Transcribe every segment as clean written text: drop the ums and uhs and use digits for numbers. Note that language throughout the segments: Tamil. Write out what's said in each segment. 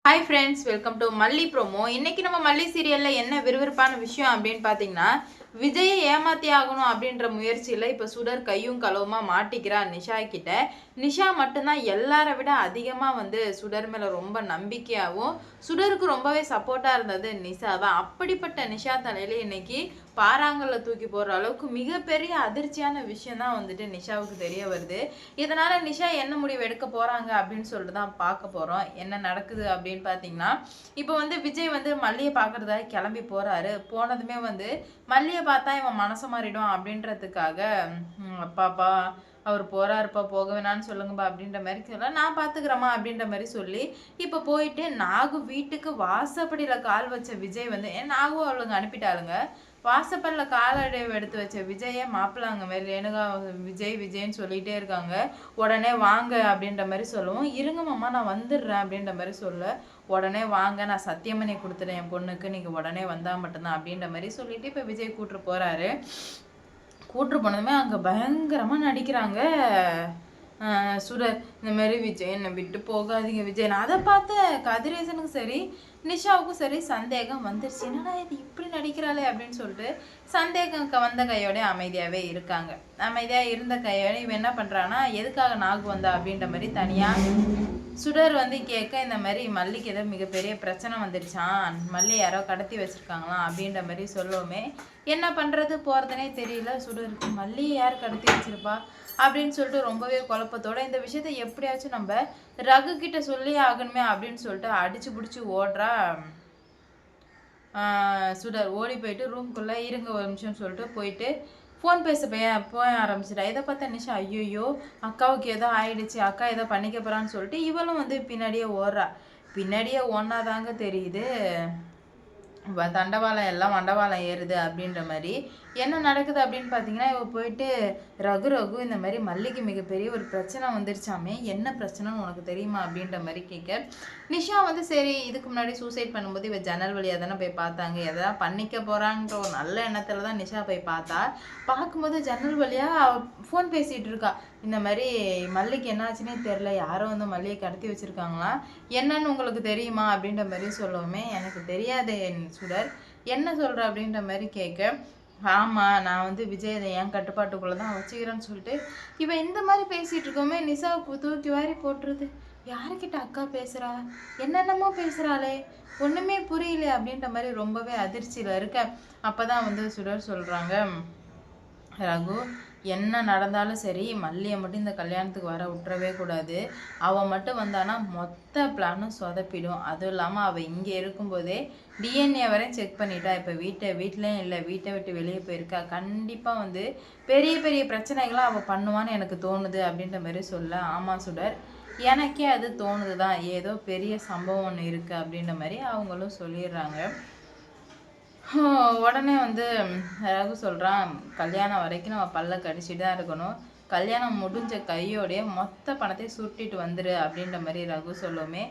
ஹாய் ஃப்ரெண்ட்ஸ், வெல்கம் டு மல்லி ப்ரோமோ. இன்னைக்கு நம்ம மல்லி சீரியலில் என்ன விறுவிறுப்பான விஷயம் அப்படின்னு பார்த்தீங்கன்னா, விஜயை ஏமாத்தி ஆகணும் அப்படின்ற முயற்சியில் இப்போ சுடர் கையும் களவுமா மாட்டிக்கிறா நிஷா கிட்ட. நிஷா மட்டும்தான் எல்லாரை விட அதிகமாக சுடர் மேலே ரொம்ப நம்பிக்கையாகவும் சுடருக்கு ரொம்பவே சப்போர்ட்டாக இருந்தது நிஷா தான். அப்படிப்பட்ட நிஷா தலையில் இன்னைக்கு பாறாங்கல்ல தூக்கி போடுற அளவுக்கு மிகப்பெரிய அதிர்ச்சியான விஷயம் தான் நிஷாவுக்கு தெரிய வருது. இதனால நிஷா என்ன முடிவு எடுக்க போறாங்க அப்படின்னு சொல்லிட்டு தான் பார்க்க போறோம். என்ன நடக்குது அப்படின்னு பார்த்தீங்கன்னா, இப்போ விஜய் மல்லியை பார்க்கறதா கிளம்பி போறாரு. போனதுமே மல்லியை பார்த்தா இவன் மனசு மாறிடும் அப்படின்றதுக்காக அப்பாப்பா அவர் போறாருப்பா, போக வேணான்னு சொல்லுங்கப்பா அப்படின்ற மாதிரி சொல்ல, நான் பார்த்துக்கிறேம்மா அப்படின்ற மாதிரி சொல்லி இப்போ போயிட்டு நாகு வீட்டுக்கு வாசப்படியில் கால் வச்ச விஜய் நாகும் அவளுங்க அனுப்பிட்டாளுங்க. வாசப்பல்ல காலடைவு எடுத்து வச்ச விஜயை மாப்பிள்ளாங்க மாதிரி ரேணுகா விஜய் விஜய்ன்னு சொல்லிகிட்டே இருக்காங்க. உடனே வாங்க அப்படின்ற மாதிரி சொல்லவும், இருங்க மாமா நான் வந்துடுறேன் அப்படின்ற மாதிரி சொல்ல, உடனே வாங்க நான் சத்தியமணி கொடுத்துட்டேன் என் பொண்ணுக்கு, நீங்கள் உடனே வந்தால் மட்டும்தான் அப்படின்ற மாதிரி சொல்லிட்டு இப்போ விஜய் கூட்டு போகிறாரு. கூட்டு போனதுமே அங்கே பயங்கரமாக நடிக்கிறாங்க சுடர். இந்த மாதிரி விஜய் என்னை விட்டு போகாதீங்க விஜய். நான் அதை பார்த்த கதிரேசனுக்கு சரி நிஷாவுக்கும் சரி சந்தேகம் வந்துருச்சு. என்னடா இது இப்படி நடிக்கிறாளே அப்படின்னு சொல்லிட்டு சந்தேகம் வந்த கையோட அமைதியாகவே இருக்காங்க. அமைதியாக இருந்த கையோட இவன் என்ன பண்ணுறான்னா, எதுக்காக நாகு வந்தா அப்படின்ற மாதிரி தனியாக சுடர் கேட்க, இந்த மாதிரி மல்லிக்கு ஏதோ மிகப்பெரிய பிரச்சனை வந்துடுச்சான், மல்லி யாரோ கடத்தி வச்சுருக்காங்களாம் அப்படின்ற மாதிரி சொல்லவுமே என்ன பண்ணுறது போகிறதுனே தெரியல சுடருக்கு. மல்லியை யார் கடத்தி வச்சிருப்பா அப்படின்னு சொல்லிட்டு ரொம்பவே குழப்பத்தோட இந்த விஷயத்த எப்படியாச்சும் நம்ம ரகு கிட்ட சொல்லி ஆகணுமே அப்படின்னு சொல்லிட்டு அடிச்சு பிடிச்சி ஓடுறா சுடர். ஓடி போயிட்டு ரூம்குள்ளே இருங்க ஒரு நிமிஷம் சொல்லிட்டு போயிட்டு ஃபோன் பேச போய ஆரம்பிச்சிட்டா. இதை பார்த்தா நிஷா ஐயோ அக்காவுக்கு ஏதோ ஆயிடுச்சு, அக்கா ஏதோ பண்ணிக்க போகிறான்னு சொல்லிட்டு இவளும் பின்னாடியே ஓடுறா. பின்னாடியே ஒன்றாதாங்க தெரியுது தண்டவாளம் எல்லாம் மண்டவாளம் ஏறுது அப்படின்ற மாதிரி. என்ன நடக்குது அப்படின்னு பார்த்தீங்கன்னா, இவ போயிட்டு ரகு இந்த மாதிரி மல்லிக்கு மிகப்பெரிய ஒரு பிரச்சனை வந்துருச்சாமே, என்ன பிரச்சனைன்னு உனக்கு தெரியுமா அப்படின்ற மாதிரி கேட்க, நிஷா சரி இதுக்கு முன்னாடி சூசைட் பண்ணும்போது இவ ஜன்னல் வழியாக தானே போய் பார்த்தாங்க, எதாவது பண்ணிக்க போகிறான்ற ஒரு நல்ல எண்ணத்தில் தான் நிஷா போய் பார்த்தா. பார்க்கும்போது ஜன்னல் வழியாக ஃபோன் பேசிகிட்டு இருக்கா. இந்த மாதிரி மல்லிக்கு என்னாச்சுன்னே தெரில, யாரோ மல்லியை கடத்தி வச்சுருக்காங்களா, என்னன்னு உங்களுக்கு தெரியுமா அப்படின்ற மாதிரி சொல்லவுமே, எனக்கு தெரியாது சுடர், என்ன சொல்கிற அப்படின்ற மாதிரி கேட்க, ஆமாம் நான் விஜய் என் கட்டுப்பாட்டுக்குள்ளே தான் வச்சுக்கிறேன்னு சொல்லிட்டு இவன் இந்த மாதிரி பேசிகிட்டு இருக்கோமே, நிஷாவுக்கு தூக்கி வாரி போட்டுருது. யாருக்கிட்ட அக்கா பேசுகிறா, என்னென்னமோ பேசுகிறாளே, ஒன்றுமே புரியல அப்படின்ற மாதிரி ரொம்பவே அதிர்ச்சியில் இருக்க. அப்போ தான் சுடர் சொல்கிறாங்க, ரகு என்ன நடந்தாலும் சரி மல்லியை மட்டும் இந்த கல்யாணத்துக்கு வர விட்டுறவே கூடாது. அவள் மட்டும் வந்தானா மொத்த பிளானும் சொதப்பிடும். அதுவும் இல்லாமல் அவள் இங்கே இருக்கும்போதே டிஎன்ஏ வரையும் செக் பண்ணிட்டா. இப்போ வீட்லேயும் இல்லை, வீட்டை விட்டு வெளியே போயிருக்கா. கண்டிப்பாக பெரிய பெரிய பிரச்சனைகளாக அவள் பண்ணுவான்னு எனக்கு தோணுது அப்படின்ற மாதிரி சொல்ல, ஆமாம் சுடர் எனக்கே அது தோணுது தான், ஏதோ பெரிய சம்பவம் ஒன்று இருக்குது அப்படின்ற மாதிரி அவங்களும் சொல்லிடுறாங்க. உடனே ரகு சொல்கிறான், கல்யாணம் வரைக்கும் நம்ம பல்ல கடிச்சிட்டு தான் இருக்கணும், கல்யாணம் முடிஞ்ச கையோடைய மொத்த பணத்தை சுருட்டிட்டு வந்துரு அப்படின்ற மாதிரி ரகு சொல்லுவோமே,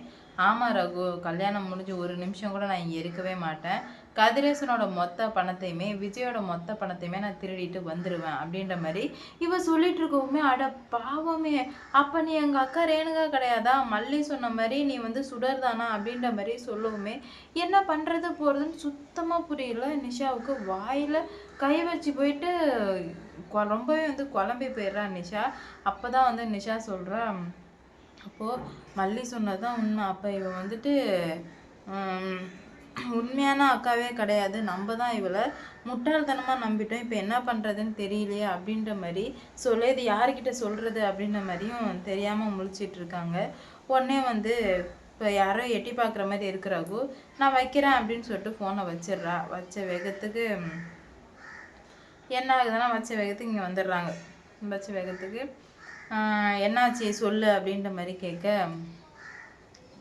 ஆமாம் ரகு கல்யாணம் முடிஞ்சு ஒரு நிமிஷம் கூட நான் இங்கே இருக்கவே மாட்டேன், கதிரேசனோட மொத்த பணத்தையுமே விஜயோட மொத்த பணத்தையுமே நான் திருடிட்டு வந்துடுவேன் அப்படின்ற மாதிரி இவ சொல்லிட்டு இருக்கவுமே, அட பாவமே அப்போ நீ எங்கள் அக்கா ரேணுகா கிடையாதா, மல்லி சொன்ன மாதிரி நீ சுடர் தானா அப்படின்ற மாதிரி சொல்லவுமே என்ன பண்ணுறது போகிறதுன்னு சுத்தமாக புரியல நிஷாவுக்கு. வாயில் கை வச்சு போயிட்டு ரொம்பவே குழம்பி போயிடுறா நிஷா. அப்போ தான் நிஷா சொல்கிறா, அப்போது மல்லி சொன்னது தான் உண்மை, அப்போ இவன் உண்மையான அக்காவே கிடையாது, நம்ம தான் இவளை முட்டாள்தனமாக நம்பிட்டோம், இப்போ என்ன பண்ணுறதுன்னு தெரியலையே அப்படின்ற மாதிரி சொல்ல, இது யார்கிட்ட சொல்கிறது அப்படின்ற மாதிரியும் தெரியாமல் முழிச்சிட்டு இருக்காங்க. உடனே இப்போ யாரோ எட்டி பார்க்குற மாதிரி இருக்கிறாகு, நான் வைக்கிறேன் அப்படின்னு சொல்லிட்டு ஃபோனை வச்சிடுறா. வச்ச வேகத்துக்கு என்ன ஆகுதுன்னா, வச்ச வேகத்துக்கு இங்கே வந்துடுறாங்க. வச்ச வேகத்துக்கு என்னாச்சு சொல்லு அப்படின்ற மாதிரி கேட்க,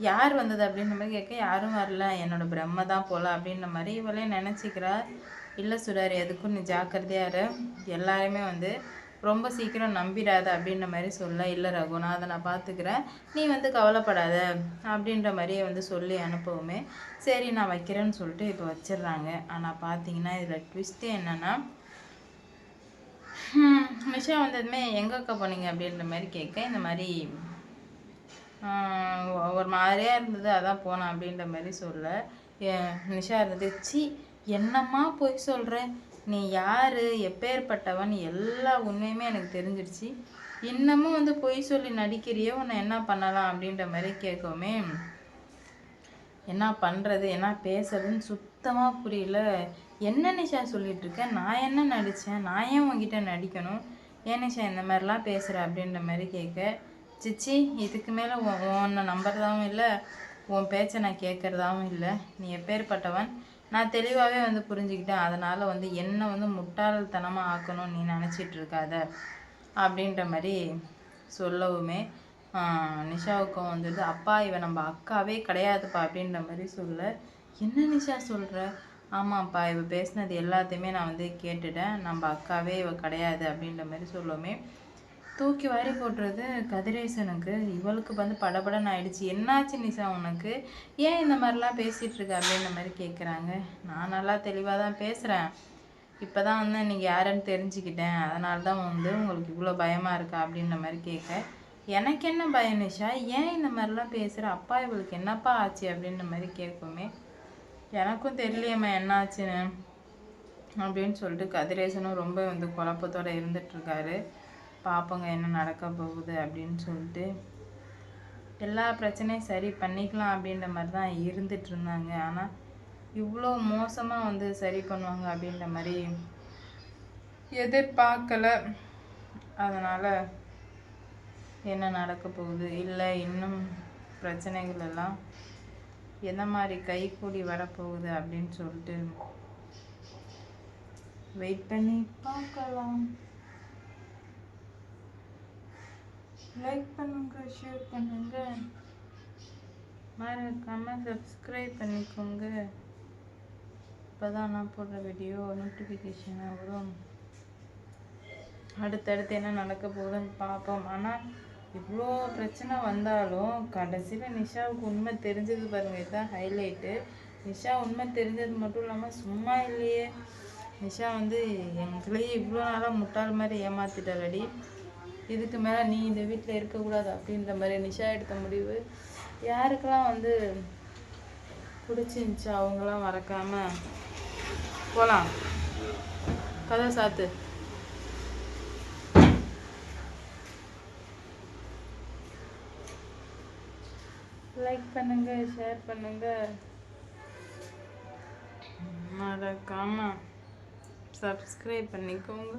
யார் வந்தது அப்படின்ற மாதிரி கேட்க, யாரும் வரல என்னோட பிரம்மை தான் போல அப்படின்ற மாதிரி இவளே நினச்சிக்கிறா. இல்லை சுடர் எதுக்கும் நீ ஜாக்கிரதையாக இரு, எல்லாருமே ரொம்ப சீக்கிரம் நம்பிடாத அப்படின்ற மாதிரி சொல்ல, இல்லை ரகு நான் அதை நான் பார்த்துக்கிறேன், நீ கவலைப்படாத அப்படின்ற மாதிரியே சொல்லி அனுப்பவுமே, சரி நான் வைக்கிறேன்னு சொல்லிட்டு இப்போ வச்சிடுறாங்க. ஆனால் பார்த்தீங்கன்னா இதில் ட்விஸ்ட்டு என்னென்னா, நிஷா வந்ததுமே எங்கே அக்கா போனீங்க அப்படின்ற மாதிரி கேட்க, இந்த மாதிரி ஒரு மாதிரியா இருந்தது, அதான் போனேன் அப்படின்ற மாதிரி சொல்ல நிஷா இருந்தது. சி என்னம்மா பொய் சொல்கிற, நீ யார், எப்பேற்பட்டவன், எல்லா உண்மையுமே எனக்கு தெரிஞ்சிடுச்சு, இன்னமும் வந்து பொய் சொல்லி நடிக்கிறியே, உன்னை என்ன பண்ணலாம் அப்படின்ற மாதிரி கேட்கவுமே என்ன பண்ணுறது என்ன பேசுறதுன்னு சுத்தமாக புரியல. என்ன நிஷா சொல்லிட்டு இருக்கேன், நான் என்ன நடித்தேன், நான் ஏன் உங்ககிட்ட நடிக்கணும், ஏன் நிஷா இந்த மாதிரிலாம் பேசுகிற அப்படின்ற மாதிரி கேட்க, சிச்சி இதுக்கு மேலே உன்னை நம்புறதாகவும் இல்லை, உன் பேச்சை நான் கேட்குறதாகவும் இல்லை, நீ எப்பேற்பட்டவன் நான் தெளிவாகவே வந்து புரிஞ்சுக்கிட்டேன், அதனால் வந்து என்னை வந்து முட்டாள்தனமாக ஆக்கணும்னு நீ நினச்சிட்டு இருக்காத அப்படின்ற மாதிரி சொல்லவுமே நிஷாவுக்கும் வந்தது. அப்பா இவன் நம்ம அக்காவே கிடையாதுப்பா அப்படின்ற மாதிரி சொல்ல, என்ன நிஷா சொல்கிற, ஆமாப்பா இவ பேசினது எல்லாத்தையுமே நான் வந்து கேட்டுட்டேன், நம்ம அக்காவே இவ கிடையாது அப்படின்ற மாதிரி சொல்லுவோமே தூக்கி வாரி போட்டுறது கதிரேசனுக்கு. இவளுக்கு வந்து படபடன்னு ஆயிடுச்சு. என்னாச்சு நிஷா உனக்கு, ஏன் இந்த மாதிரிலாம் பேசிகிட்டு இருக்க அப்படின்ற மாதிரி கேட்குறாங்க. நான் நல்லா தெளிவாக தான் பேசுகிறேன், இப்போ தான் வந்து நீங்கள் யாருன்னு தெரிஞ்சுக்கிட்டேன், அதனால தான் வந்து உங்களுக்கு இவ்வளோ பயமாக இருக்கா அப்படின்ற மாதிரி கேட்க, எனக்கு என்ன பயம் நிஷா, ஏன் இந்த மாதிரிலாம் பேசுகிற, அப்பா இவளுக்கு என்னப்பா ஆச்சு அப்படின்ற மாதிரி கேட்குமே எனக்கும் தெரியலையம்மா என்ன ஆச்சுன்னு அப்படின்னு சொல்லிட்டு கதிரேசனும் ரொம்ப வந்து குழப்பத்தோடு இருந்துகிட்ருக்காரு. பார்ப்போங்க என்ன நடக்க போகுது அப்படின்னு சொல்லிட்டு. எல்லா பிரச்சனையும் சரி பண்ணிக்கலாம் அப்படின்ற மாதிரி தான் இருந்துட்டு இருந்தாங்க. ஆனால் இவ்வளோ மோசமாக வந்து சரி பண்ணுவாங்க அப்படின்ற மாதிரி எதிர்பார்க்கலை. அதனால் என்ன நடக்க போகுது, இல்லை இன்னும் பிரச்சனைகள் எல்லாம் எந்த மாதிரி கை கூடி வரப்போகுது அப்படின்னு சொல்லிட்டு வெயிட் பண்ணி பார்க்கலாம். லைக் பண்ணுங்க, ஷேர் பண்ணுங்க, மறக்காம சப்ஸ்கிரைப் பண்ணிக்கோங்க. இப்போதான் நான் போடுற வீடியோ நோட்டிஃபிகேஷனாக வரும். அடுத்தடுத்து என்ன நடக்க போகுதுன்னு பார்ப்போம். ஆனால் இவ்வளோ பிரச்சனை வந்தாலும் கடைசியில் நிஷாவுக்கு உண்மை தெரிஞ்சது பாருங்க, இதுதான் ஹைலைட்டு. நிஷா உண்மை தெரிஞ்சது மட்டும் இல்லாமல் சும்மா இல்லையே, நிஷா வந்து எங்களையே இவ்வளோ நாளாக முட்டாள் மாதிரி ஏமாத்திட்டாலடி, இதுக்கு மேலே நீ இந்த வீட்டில் இருக்கக்கூடாது அப்படின்ற மாதிரி நிஷா எடுத்த முடிவு யாருக்கெல்லாம் வந்து பிடிச்சிருந்துச்சு அவங்களாம் மறக்காமல் போகலாம். கதை சாத்து. லைக் பண்ணுங்க, ஷேர் பண்ணுங்க, மறக்காம சப்ஸ்கிரைப் பண்ணிக்கோங்க.